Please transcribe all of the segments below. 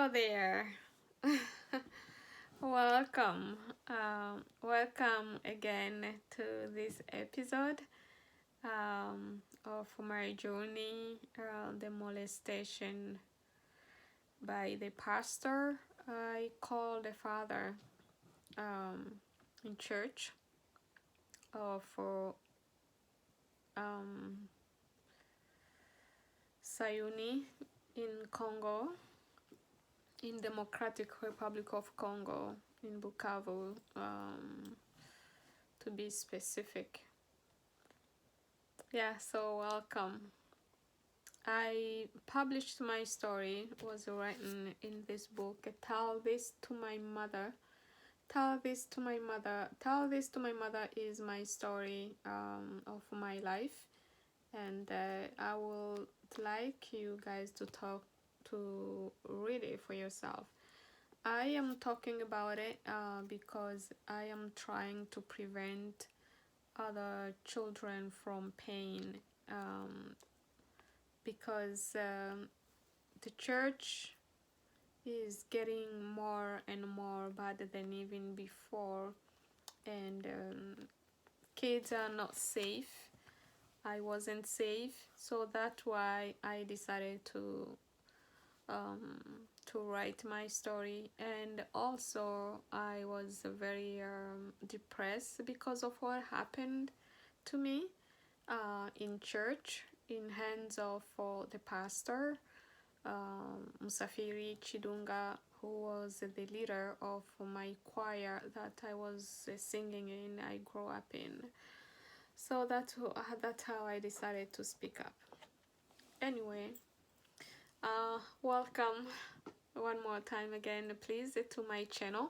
Hello there. Welcome. Welcome again to this episode of my journey around the molestation by the pastor I call the father in church of SAYUNI in Congo, in Democratic Republic of Congo, in Bukavu, to be specific. Yeah, so welcome. I published my story, was written in this book, Tell This to My Mother. Tell This to My Mother. Tell This to My Mother is my story of my life, and I would like you guys to read it for yourself. I am talking about it because I am trying to prevent other children from pain, because the church is getting more and more bad than even before, and kids are not safe. I wasn't safe, so that's why I decided to write my story. And also I was very depressed because of what happened to me in church, in hands of the pastor MUSAFIRI Chidunga, who was the leader of my choir that I was singing in, I grew up in. So that's how I decided to speak up. Anyway, welcome one more time again, please, to my channel.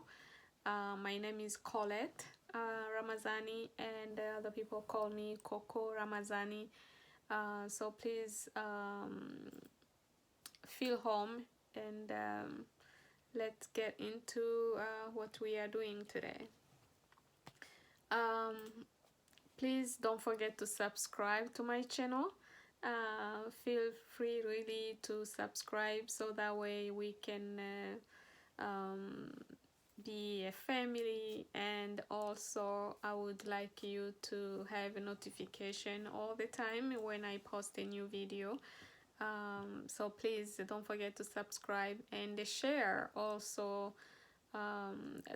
My name is Colette Ramazani, and other people call me COCO Ramazani. So please feel home, and let's get into what we are doing today. Please don't forget to subscribe to my channel. Feel free really to subscribe, so that way we can be a family. And also I would like you to have a notification all the time when I post a new video. So please don't forget to subscribe and share also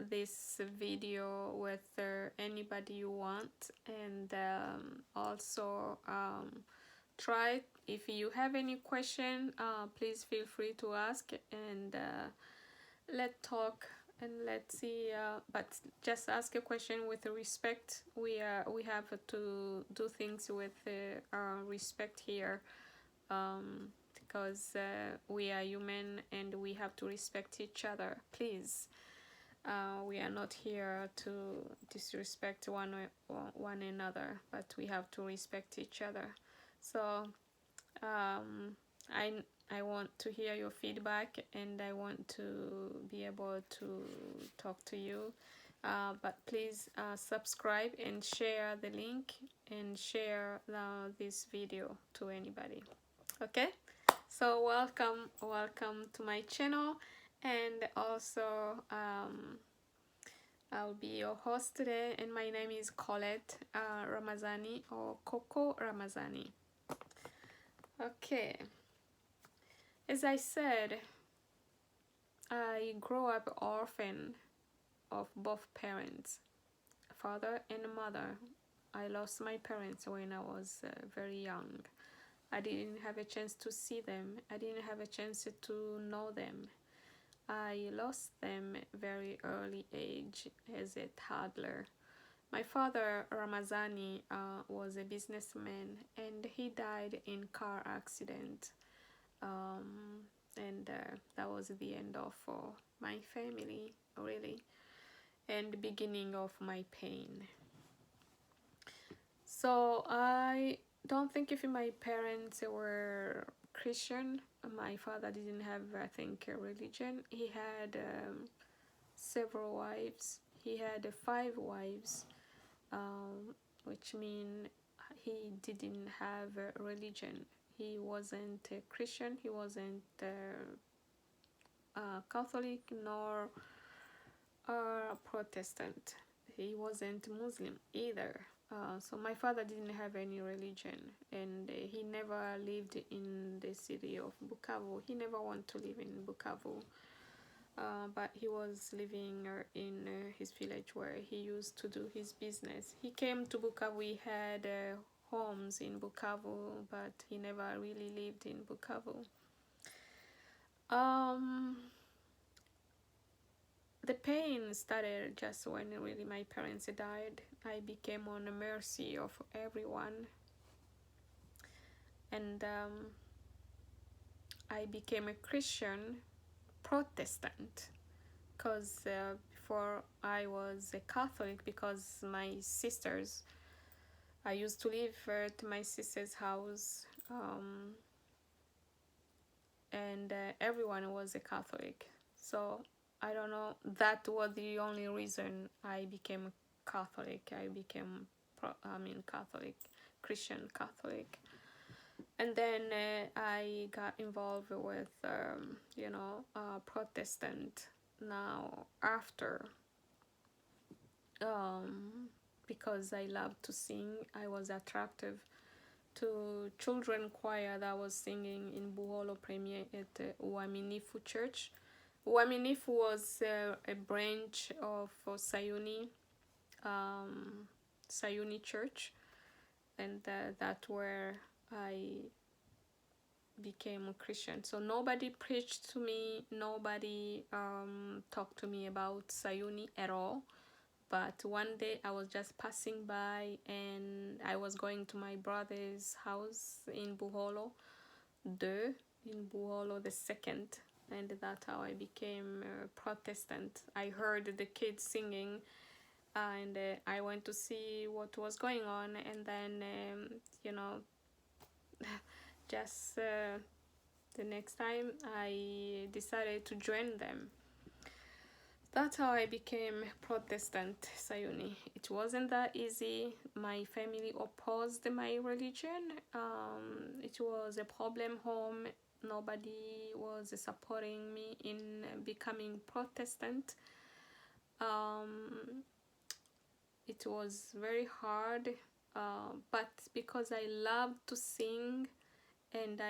this video with anybody you want. And also try, if you have any question, please feel free to ask, and let's talk and let's see, but just ask a question with respect. We have to do things with respect here, because we are human and we have to respect each other, please. We are not here to disrespect one another, but we have to respect each other. So I want to hear your feedback, and I want to be able to talk to you. But please subscribe and share the link, and share this video to anybody. Okay, so welcome to my channel. And also I'll be your host today, and my name is Colette Ramazani, or COCO Ramazani. Okay, as I said, I grew up orphan of both parents, father and mother. I lost my parents when I was very young. I didn't have a chance to see them. I didn't have a chance to know them. I lost them very early age, as a toddler. My father, Ramazani, was a businessman, and he died in car accident. And that was the end of my family, really, and the beginning of my pain. So I don't think if my parents were Christian. My father didn't have, I think, a religion. He had several wives. He had 5 wives, which means he didn't have a religion. He wasn't a Christian. He wasn't Catholic nor Protestant. He wasn't Muslim either. So my father didn't have any religion, and he never lived in the city of Bukavu. He never wanted to live in Bukavu, but he was living in his village where he used to do his business. He came to Bukavu. He had homes in Bukavu, but he never really lived in Bukavu. The pain started just when really my parents died. I became on the mercy of everyone, and I became a Christian Protestant, because before I was a Catholic, because my sisters, I used to live at my sister's house, and everyone was a Catholic. So I don't know, that was the only reason I became Catholic. I became Catholic, Christian Catholic. And then I got involved with Protestant now after, because I love to sing. I was attractive to children choir that was singing in BUHOLO Premier at UAMINIFU church. UAMINIFU was a branch of SAYUNI, SAYUNI church, and that's where I became a Christian. So nobody preached to me, nobody talked to me about Sayuni at all. But one day I was just passing by, and I was going to my brother's house in BUHOLO the second, and that's how I became a Protestant. I heard the kids singing, and I went to see what was going on, and then just the next time I decided to join them. That's how I became Protestant Sayuni. It wasn't that easy. My family opposed my religion. It was a problem home. Nobody was supporting me in becoming Protestant. It was very hard, but because I loved to sing, and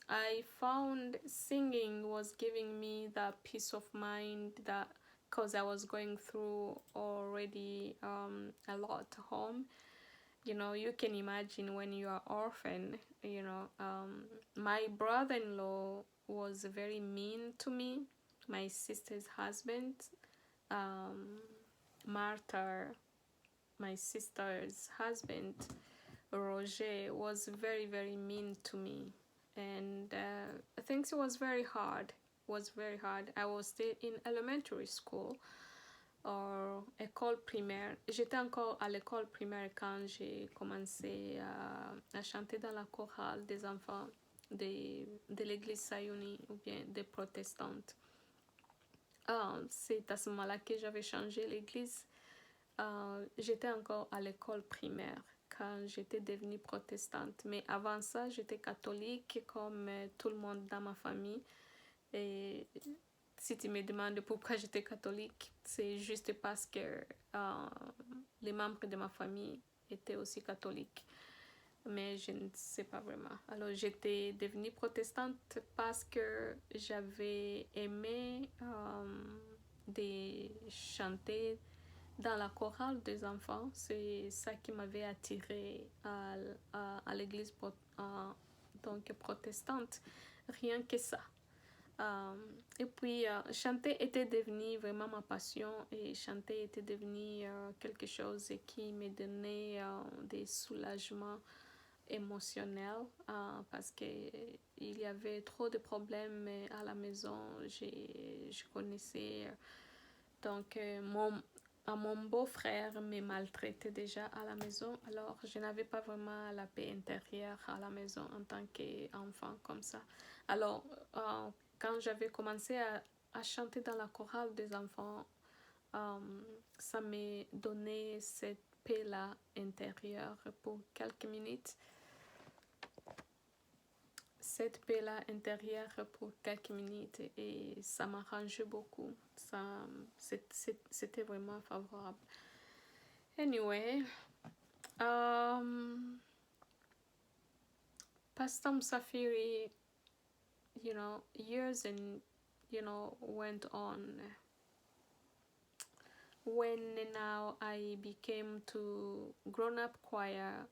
I found singing was giving me that peace of mind, that because I was going through already a lot home. You can imagine when you are orphan, my brother-in-law was very mean to me. My sister's husband, Martha, my sister's husband, Roger, was very, very mean to me. And I think it was very hard. I was still in elementary school or école primaire. J'étais encore à l'école primaire quand j'ai commencé à chanter dans la chorale des enfants de l'église Sayuni ou bien des protestantes. C'est à ce moment-là que j'avais changé l'église. J'étais encore à l'école primaire quand j'étais devenue protestante. Mais avant ça, j'étais catholique comme tout le monde dans ma famille. Et si tu me demandes pourquoi j'étais catholique, c'est juste parce que les membres de ma famille étaient aussi catholiques. Mais je ne sais pas vraiment. Alors j'étais devenue protestante parce que j'avais aimé de chanter dans la chorale des enfants. C'est ça qui m'avait attirée à l'église donc protestante. Rien que ça. Et puis chanter était devenu vraiment ma passion, et chanter était devenu quelque chose qui me donnait des soulagements émotionnels, parce que il y avait trop de problèmes à la maison. Je connaissais donc mon beau-frère me maltraitait déjà à la maison, alors je n'avais pas vraiment la paix intérieure à la maison en tant qu'enfant comme ça. Alors quand j'avais commencé à chanter dans la chorale des enfants, ça m'a donné cette paix-là intérieure pour quelques minutes. cette paix-là intérieure pour quelques minutes et ça m'arrangeait beaucoup. C'était vraiment favorable. Anyway, Pastor MUSAFIRI, years and, went on. When now I became to grown-up choir,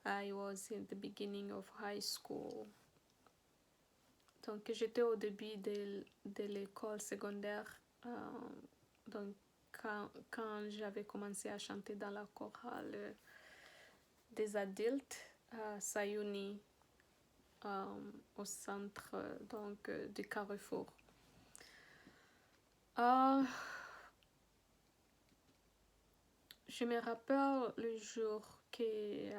I was in the beginning of high school. Donc j'étais au début de l'école secondaire. Donc quand j'avais commencé à chanter dans la chorale des adultes à SAYUNI, au centre donc du Carrefour. Je me rappelle le jour que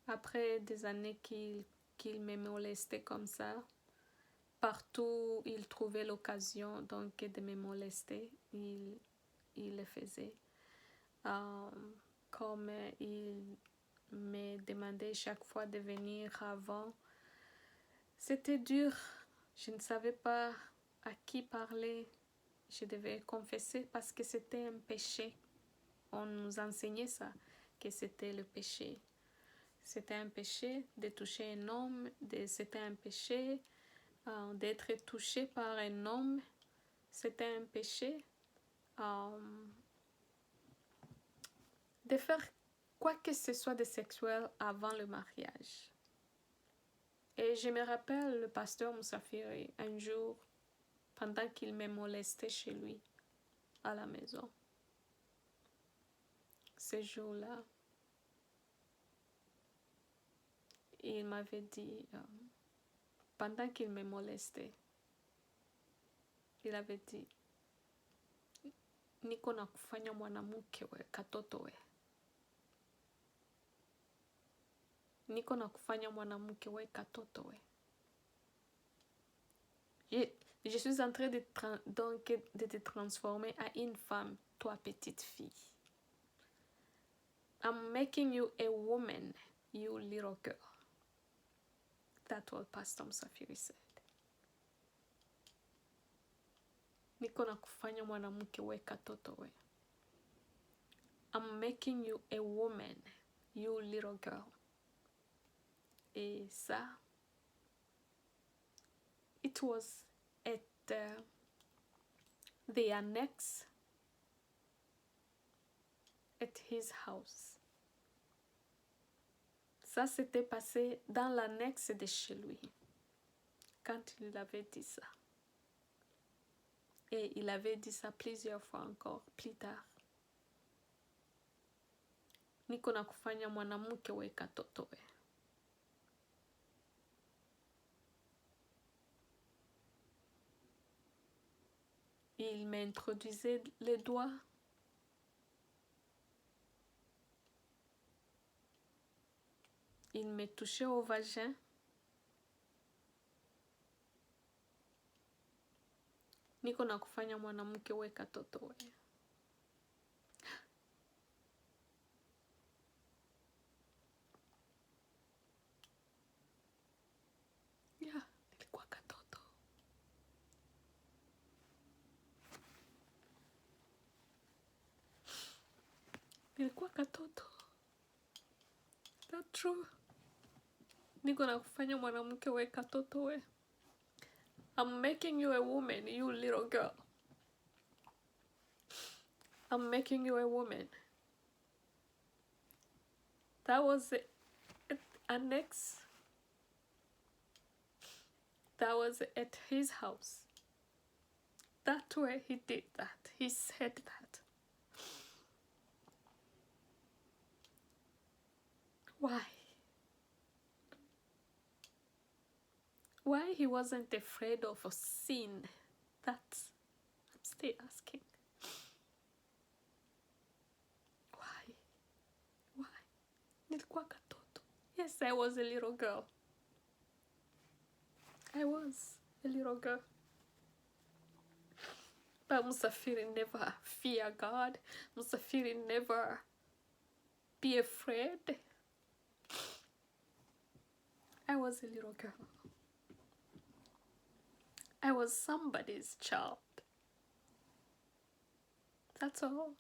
après des années qu'il me molestait comme ça, partout il trouvait l'occasion donc de me molester, il le faisait. Comme il me demandait chaque fois de venir avant, c'était dur. Je ne savais pas à qui parler. Je devais confesser parce que c'était un péché. On nous enseignait ça, que c'était le péché. C'était un péché de toucher un homme, c'était un péché d'être touché par un homme, c'était un péché de faire quoi que ce soit de sexuel avant le mariage. Et je me rappelle le pasteur MUSAFIRI un jour, pendant qu'il me molestait chez lui, à la maison. Ce jour-là, il m'avait dit, pendant qu'il me molestait, il avait dit, niko na kufanya mwanamke we, katoto we. Niko na kufanya mwanamke we, katoto we. Je suis en train de te transformer à une femme, toi petite fille. I'm making you a woman, you little girl. That's what Pastor MUSAFIRI said. Niko na kufanya mwanamke we, katoto we. I'm making you a woman, you little girl. Et ça, it was at the annex at his house. Ça s'était passé dans l'annexe de chez lui, quand il avait dit ça. Et il avait dit ça plusieurs fois encore, plus tard. Niko na kufanya mwanamke we, katoto we. Il m'introduisait les doigts. Il me touchait au vagin. Niko na kufanya mwanamke we, katoto we. Yeah, nilikuwa katoto. Nilikuwa katoto. That's true. Niko na kufanya mwanamke we, katoto we. I'm making you a woman, you little girl. I'm making you a woman. That was at annex. That was at his house. That's where he did that. He said that. Why? Why he wasn't afraid of a sin? That's, I'm still asking. Why? Why? Nilikuwa katoto. Yes, I was a little girl. I was a little girl. But MUSAFIRI never fear God. MUSAFIRI never be afraid. I was a little girl. I was somebody's child. That's all.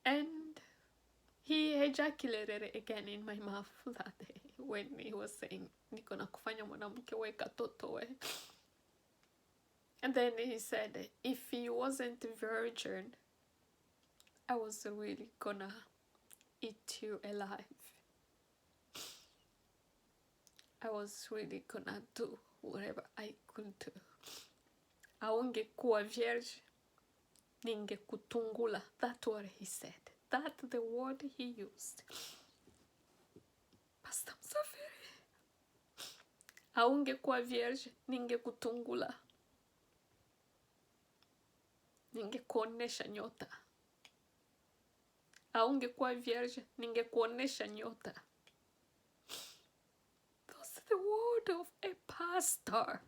And he ejaculated again in my mouth that day when he was saying, niko nakufanya mwanamke we katoto we. And then he said, if he wasn't a virgin, I was really gonna eat you alive. I was really gonna do whatever I could do. Aungekuwa vierge, ningekutungula. That's what he said. That's the word he used. Pastor Musafiri. Aungekuwa vierge, ningekutungula. Ningekuonesha nyota. Aungekuwa vierge, ningekuonesha nyota. That's the word of a pastor.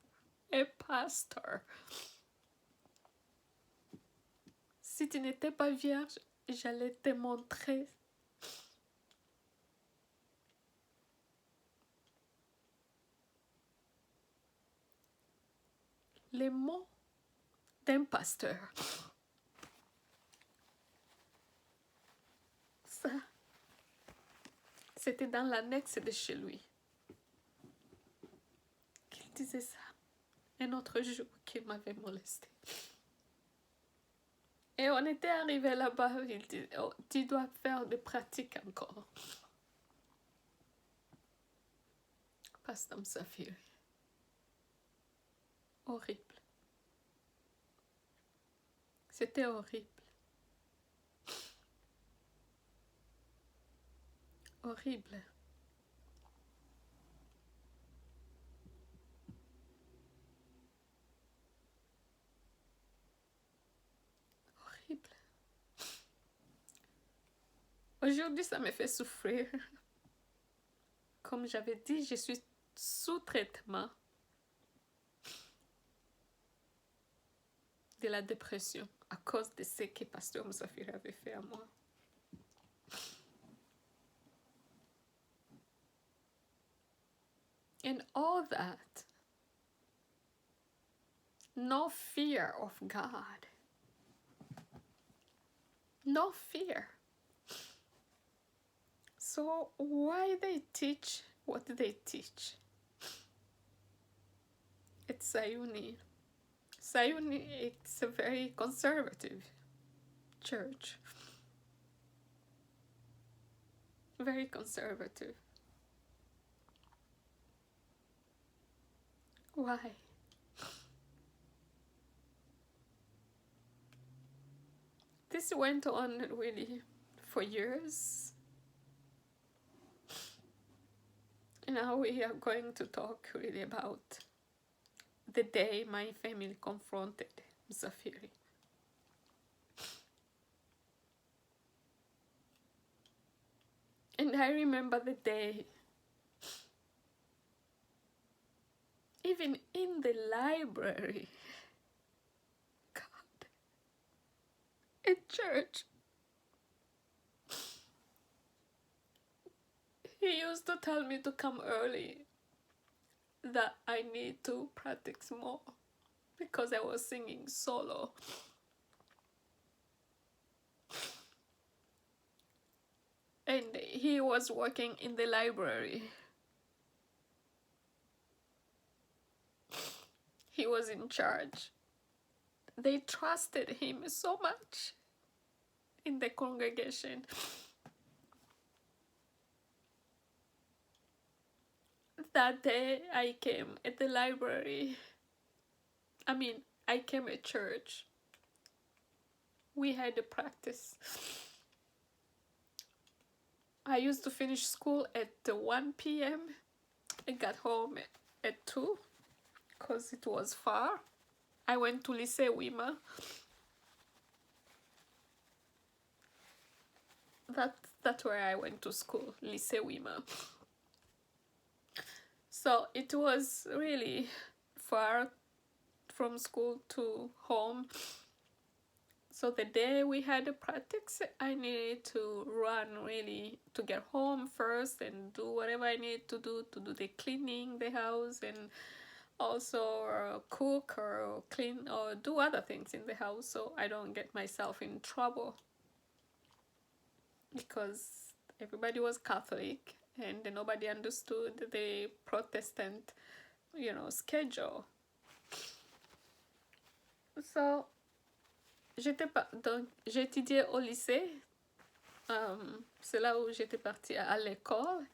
A pastor. Si tu n'étais pas vierge, j'allais te montrer. Les mots d'un pasteur. Ça, c'était dans l'annexe de chez lui. Qu'il disait ça. Un autre jour qu'il m'avait molesté. Et on était arrivé là-bas, il dit, oh, tu dois faire des pratiques encore. Pasteur Musafiri. Horrible. C'était horrible. Horrible. Horrible. Aujourd'hui, ça me fait souffrir. Comme j'avais dit, je suis sous traitement de la dépression à cause de ce que Pasteur Musafiri avait fait à moi. And all that, no fear of God. No fear. So why they teach what they teach? It's SAYUNI. SAYUNI, it's a very conservative church. Very conservative. Why? This went on really for years. Now we are going to talk really about the day my family confronted Musafiri. And I remember the day, even in the library, God, in church, he used to tell me to come early, that I need to practice more, because I was singing solo. And he was working in the library. He was in charge. They trusted him so much in the congregation. That day I came at the library. I came at church. We had a practice. I used to finish school at 1 p.m. I got home at 2 because it was far. I went to Lycée Wima. That's where I went to school, Lycée Wima. So it was really far from school to home. So the day we had the practice, I needed to run really to get home first and do whatever I needed to do the cleaning the house, and also cook or clean or do other things in the house so I don't get myself in trouble, because everybody was Catholic and nobody understood the Protestant, you know, schedule. So donc j'étudiais au lycée, c'est là où j'étais partie à l'école,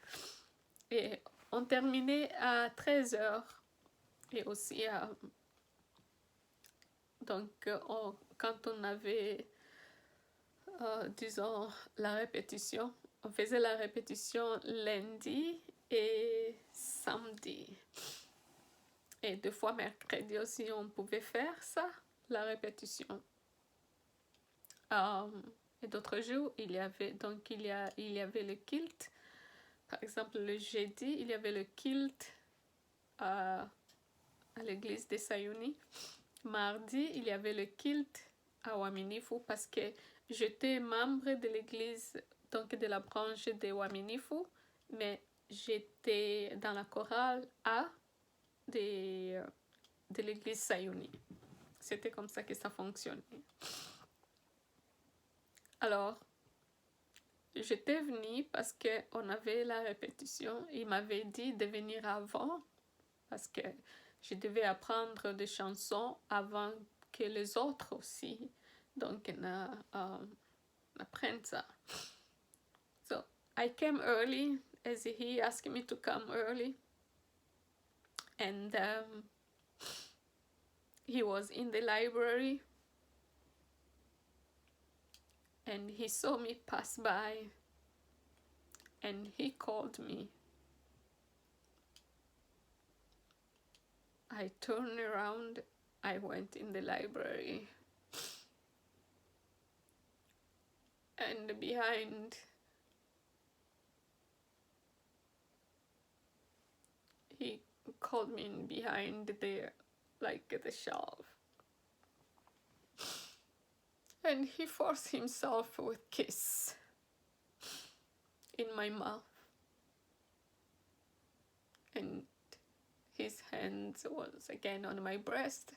et on terminait à 13h. Et aussi, donc quand on avait, disons, la répétition, on faisait la répétition lundi et samedi. Et 2 fois mercredi aussi, on pouvait faire ça, la répétition. Et d'autres jours, il y avait le culte. Par exemple, le jeudi, il y avait le culte à l'église de SAYUNI. Mardi, il y avait le culte à UAMINIFU parce que j'étais membre de l'église, donc de la branche de UAMINIFU, mais j'étais dans la chorale A de l'église SAYUNI. C'était comme ça que ça fonctionnait. Alors, j'étais venue parce qu'on avait la répétition. Il m'avait dit de venir avant parce que je devais apprendre des chansons avant que les autres aussi, donc apprennent ça. So I came early as he asked me to come early, and he was in the library and he saw me pass by and he called me. I turned around, I went in the library, and behind he called me in behind the shelf, and he forced himself with kiss in my mouth, and his hands was again on my breast.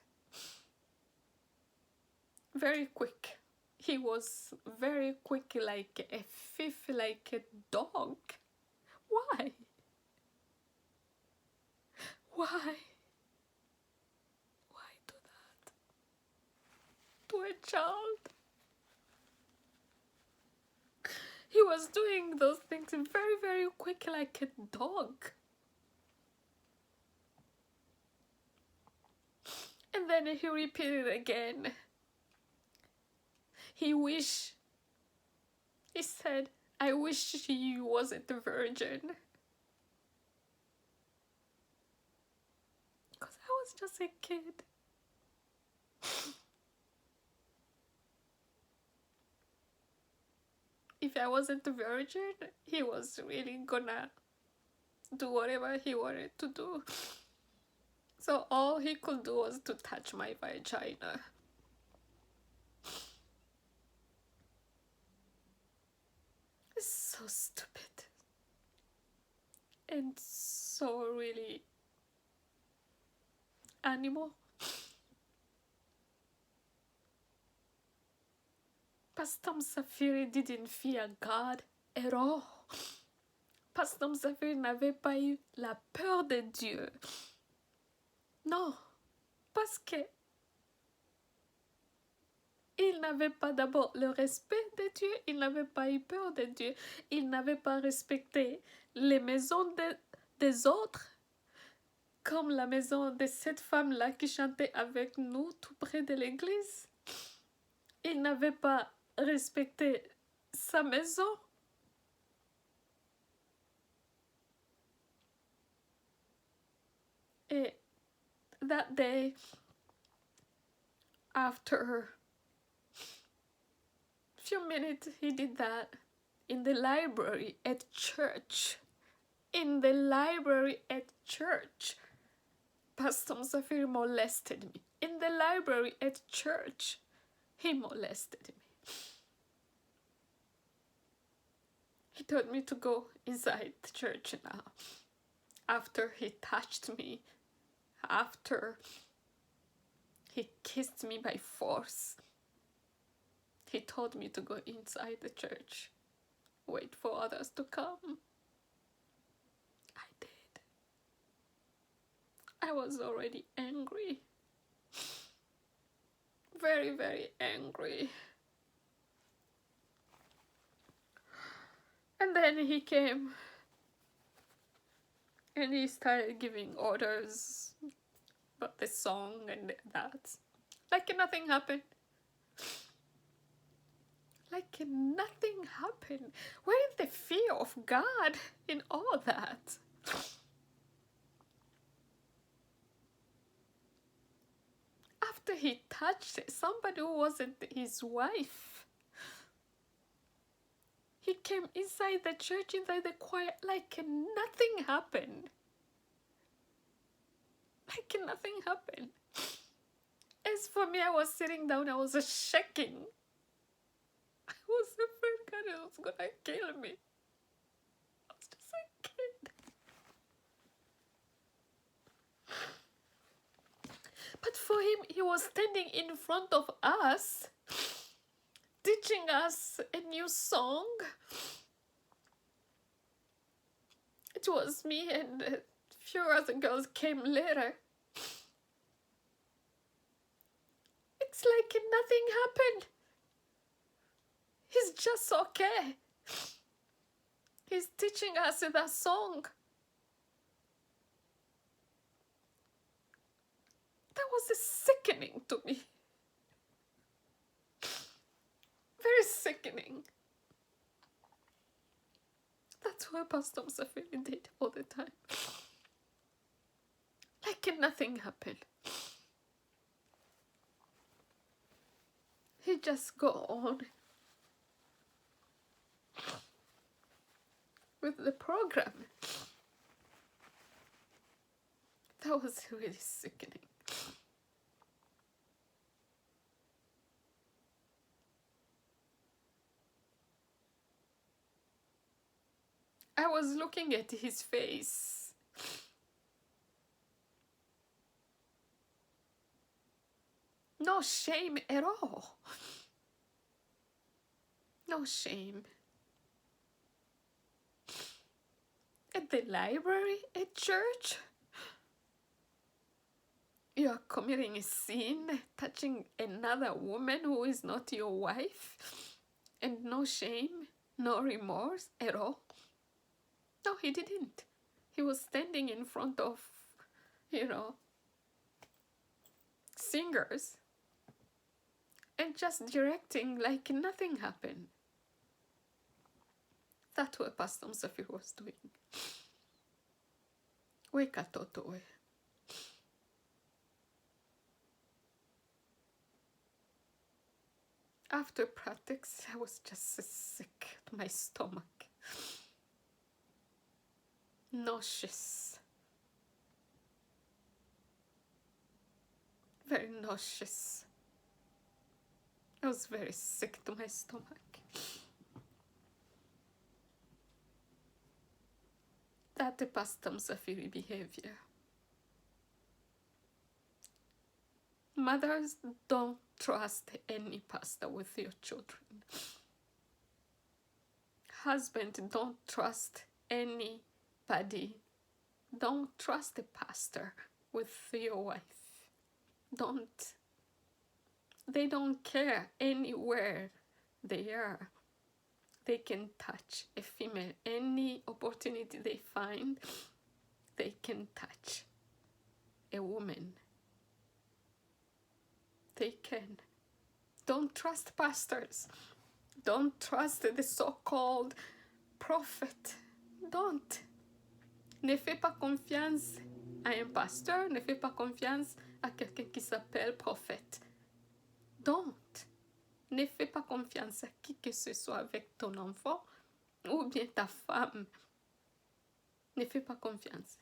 Very quick. He was very quick, like a thief, like a dog. Why? Why? Why do that to a child? He was doing those things very, very quick, like a dog. And then he repeated again. He said, I wish you wasn't a virgin. Because I was just a kid. If I wasn't a virgin, he was really gonna do whatever he wanted to do. So all he could do was to touch my vagina. It's so stupid. And so really animal. Pastor MUSAFIRI didn't fear God at all. Pastor MUSAFIRI n'avait pas eu la peur de Dieu. Non, parce que il n'avait pas d'abord le respect de Dieu, il n'avait pas eu peur de Dieu, il n'avait pas respecté les maisons des autres, comme la maison de cette femme-là qui chantait avec nous tout près de l'église. Il n'avait pas respecté sa maison. Et that day, after a few minutes, he did that in the library at church. In the library at church. Pastor MUSAFIRI molested me. In the library at church. He molested me. He told me to go inside the church now. After he touched me, after he kissed me by force, he told me to go inside the church, wait for others to come. I did. I was already angry. Very, very angry. And then he came and he started giving orders about the song and that. Like nothing happened. Like nothing happened. Where is the fear of God in all that? After he touched somebody who wasn't his wife, he came inside the church, inside the choir, like nothing happened. Like nothing happened. As for me, I was sitting down, I was shaking. I was afraid God was gonna kill me. I was just a kid. But for him, he was standing in front of us, teaching us a new song. It was me and a few other girls came later. It's like nothing happened. He's just okay. He's teaching us that song. That was sickening to me. Very sickening. That's what Pastor MUSAFIRI did all the time. Like nothing happened. He just go on with the program. That was really sickening. I was looking at his face. No shame at all. No shame. At the library, at church, you are committing a sin, touching another woman who is not your wife, and no shame, no remorse at all. No, he didn't. He was standing in front of, singers and just directing like nothing happened. That's what Pastor MUSAFIRI was doing. Weka toto we. After practice, I was just sick to my stomach. Nauseous. Very nauseous. I was very sick to my stomach. That's the Pastor MUSAFIRI behavior. Mothers, don't trust any pastor with your children. Husband, don't trust anybody. Don't trust the pastor with your wife. Don't. They don't care anywhere they are. They can touch a female. Any opportunity they find, they can touch a woman. They can. Don't trust pastors. Don't trust the so-called prophet. Don't. Ne fais pas confiance à un pasteur. Ne fais pas confiance à quelqu'un qui s'appelle prophète. Don't. Ne fais pas confiance à qui que ce soit avec ton enfant ou bien ta femme. Ne fais pas confiance.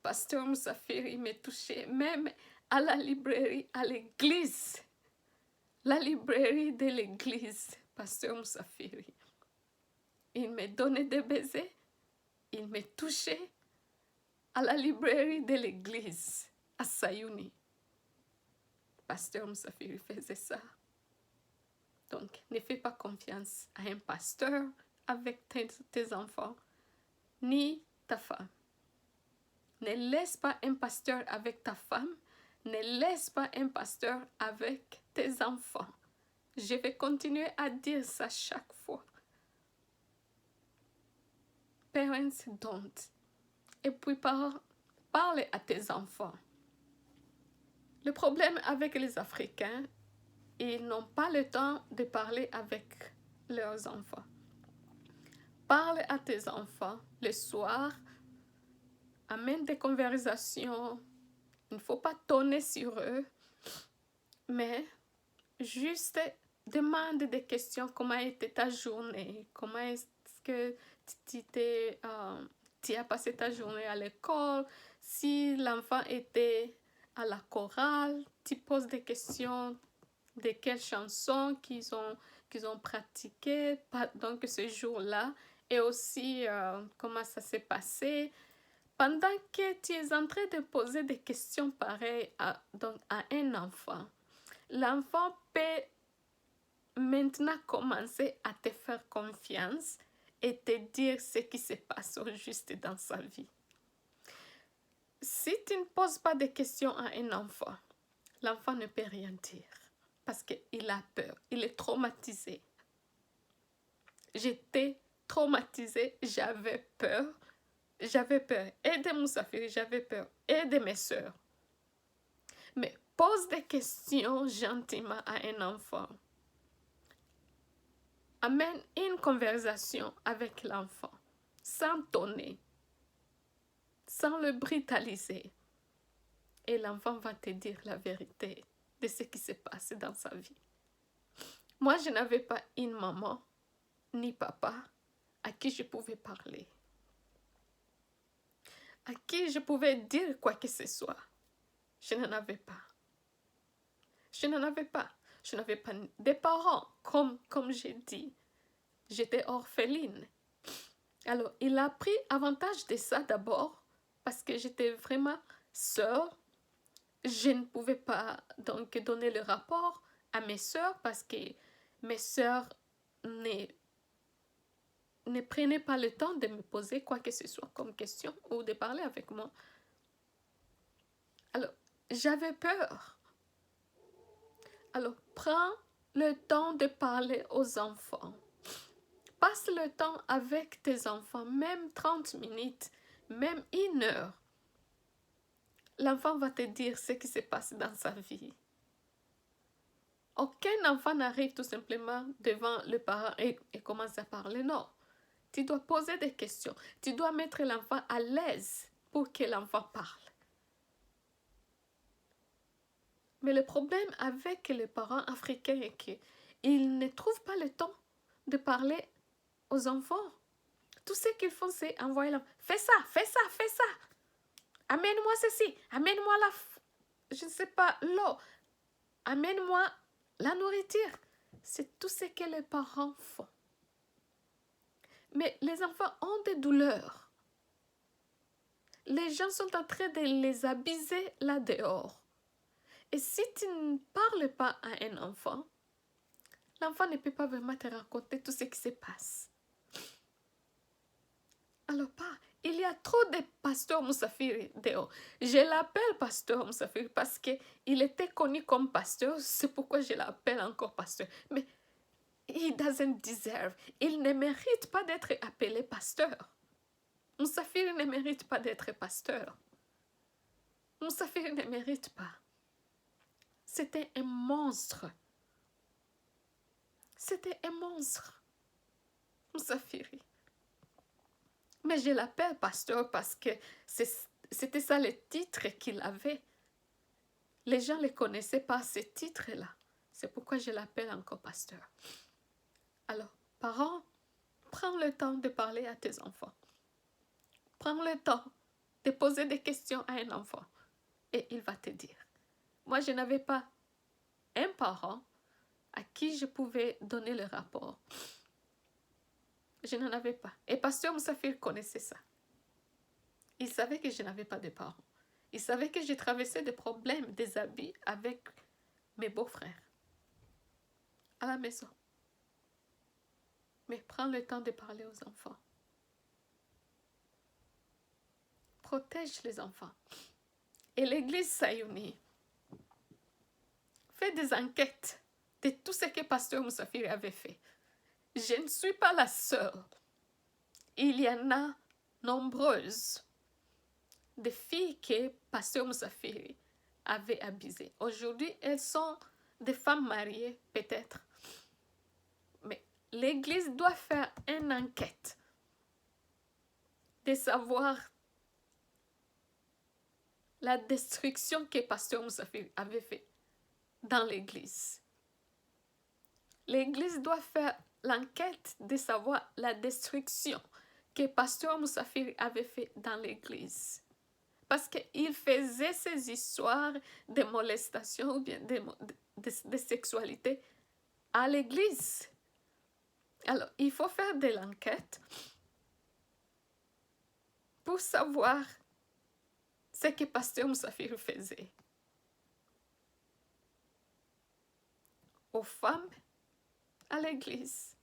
Pasteur MUSAFIRI me touchait même à la librairie, à l'église. la librairie de l'église, pasteur Musafiri. Il me donnait des baisers, il me touchait à la librairie de l'église, à SAYUNI. Pasteur Musafiri faisait ça. Donc, ne fais pas confiance à un pasteur avec tes enfants, ni ta femme. Ne laisse pas un pasteur avec ta femme, ne laisse pas un pasteur avec tes enfants. Je vais continuer à dire ça chaque fois. Parents don't. Et puis parle à tes enfants. Le problème avec les Africains, ils n'ont pas le temps de parler avec leurs enfants. Parle à tes enfants le soir, amène des conversations. Il ne faut pas tonner sur eux, mais juste demande des questions. Comment était ta journée? Comment est-ce que tu as passé ta journée à l'école? Si l'enfant était à la chorale, tu poses des questions de quelles chansons qu'ils ont pratiquées donc ce jour-là, et aussi comment ça s'est passé. Pendant que tu es en train de poser des questions pareilles à un enfant, l'enfant peut maintenant commencer à te faire confiance et te dire ce qui se passe au juste dans sa vie. Si tu ne poses pas de questions à un enfant, l'enfant ne peut rien dire parce qu'il a peur, il est traumatisé. J'étais traumatisée, j'avais peur et de Musafiri, j'avais peur et de mes soeurs. Mais pose des questions gentiment à un enfant. Amène une conversation avec l'enfant, sans tonner, sans le brutaliser. Et l'enfant va te dire la vérité de ce qui se passe dans sa vie. Moi, je n'avais pas une maman, ni papa, à qui je pouvais parler, à qui je pouvais dire quoi que ce soit. Je n'en avais pas. Je n'avais pas de parents, comme j'ai dit. J'étais orpheline. Alors, il a pris avantage de ça d'abord, parce que j'étais vraiment sœur. Je ne pouvais pas donc donner le rapport à mes sœurs, parce que mes sœurs ne prenaient pas le temps de me poser quoi que ce soit comme question ou de parler avec moi. Alors, j'avais peur. Alors, prends le temps de parler aux enfants. Passe le temps avec tes enfants, même 30 minutes, même 1 heure. L'enfant va te dire ce qui se passe dans sa vie. Aucun enfant n'arrive tout simplement devant le parent et commence à parler. Non, tu dois poser des questions. Tu dois mettre l'enfant à l'aise pour que l'enfant parle. Mais le problème avec les parents africains est qu'ils ne trouvent pas le temps de parler aux enfants. Tout ce qu'ils font, c'est envoyer l'enfant. Fais ça, fais ça, fais ça. Amène-moi ceci, amène-moi je ne sais pas, l'eau. Amène-moi la nourriture. C'est tout ce que les parents font. Mais les enfants ont des douleurs. Les gens sont en train de les abuser là dehors. Et si tu ne parles pas à un enfant, l'enfant ne peut pas vraiment te raconter tout ce qui se passe. Alors, il y a trop de pasteurs Musafiri dehors. Je l'appelle pasteur Musafiri parce qu'il était connu comme pasteur. C'est pourquoi je l'appelle encore pasteur. Mais he doesn't deserve. Il ne mérite pas d'être appelé pasteur. Musafiri ne mérite pas d'être pasteur. Musafiri ne mérite pas. C'était un monstre. C'était un monstre. Musafiri. Mais je l'appelle pasteur parce que c'était ça le titre qu'il avait. Les gens ne le connaissaient pas, ce titre-là. C'est pourquoi je l'appelle encore pasteur. Alors, parents, prends le temps de parler à tes enfants. Prends le temps de poser des questions à un enfant. Et il va te dire. Moi, je n'avais pas un parent à qui je pouvais donner le rapport. Je n'en avais pas. Et pasteur Musafiri connaissait ça. Il savait que je n'avais pas de parents. Il savait que j'ai traversé des problèmes, des habits avec mes beaux-frères à la maison. Mais prends le temps de parler aux enfants. Protège les enfants. Et l'église SAYUNI fait des enquêtes de tout ce que pasteur Musafiri avait fait. Je ne suis pas la seule. Il y en a nombreuses de filles que pasteur Musafiri avait abusées. Aujourd'hui, elles sont des femmes mariées, peut-être. Mais l'église doit faire une enquête de savoir la destruction que pasteur Musafiri avait fait dans l'église. L'église doit faire l'enquête de savoir la destruction que pasteur Musafiri avait fait dans l'église. Parce qu'il faisait ces histoires de molestation ou bien de sexualité à l'église. Alors, il faut faire de l'enquête pour savoir ce que pasteur Musafiri faisait aux femmes à l'église.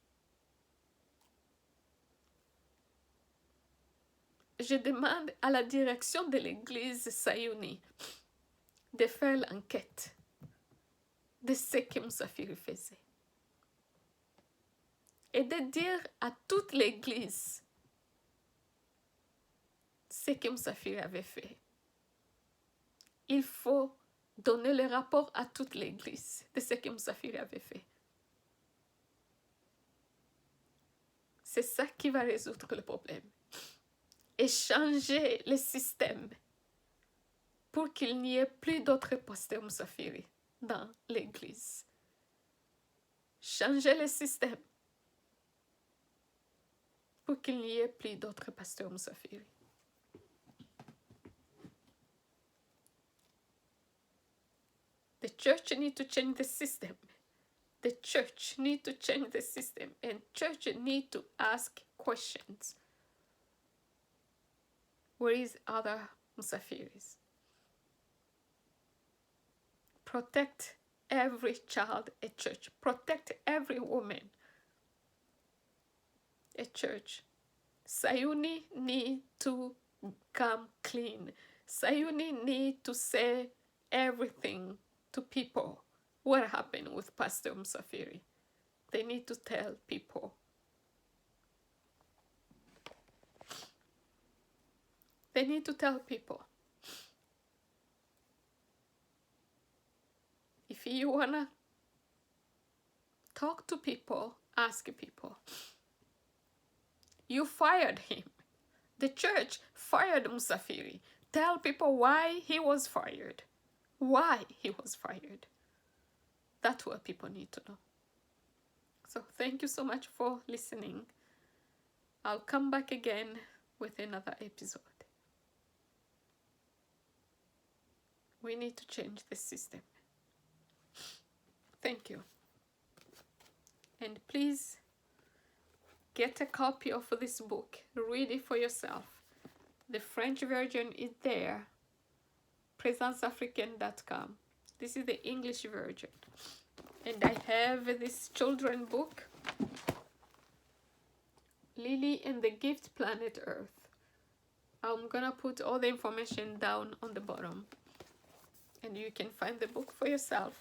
Je demande à la direction de l'église SAYUNI de faire l'enquête de ce que Musafiri faisait. Et de dire à toute l'église ce que Musafiri avait fait. Il faut donner le rapport à toute l'église de ce que Musafiri avait fait. C'est ça qui va résoudre le problème. Et changer le système pour qu'il n'y ait plus d'autres pasteurs Musafiri dans l'église. Changer le système pour qu'il n'y ait plus d'autres pasteurs Musafiri. The church needs to change the system. The church needs to change the system. And church needs to ask questions. Where is other Musafiris? Protect every child at church. Protect every woman at church. SAYUNI need to come clean. SAYUNI need to say everything to people. What happened with Pastor Musafiri? They need to tell people. They need to tell people. If you wanna talk to people, ask people. You fired him. The church fired Musafiri. Tell people why he was fired. Why he was fired. That's what people need to know. So thank you so much for listening. I'll come back again with another episode. We need to change the system. Thank you. And please get a copy of this book. Read it for yourself. The French version is there. PrésenceAfricaine.com. This is the English version. And I have this children's book, Lily and the Gift Planet Earth. I'm gonna put all the information down on the bottom. And you can find the book for yourself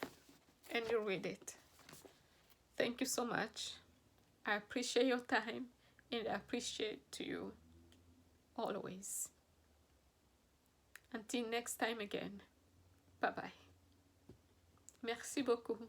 and you read it. Thank you so much. I appreciate your time and I appreciate you always. Until next time again. Bye bye. Merci beaucoup.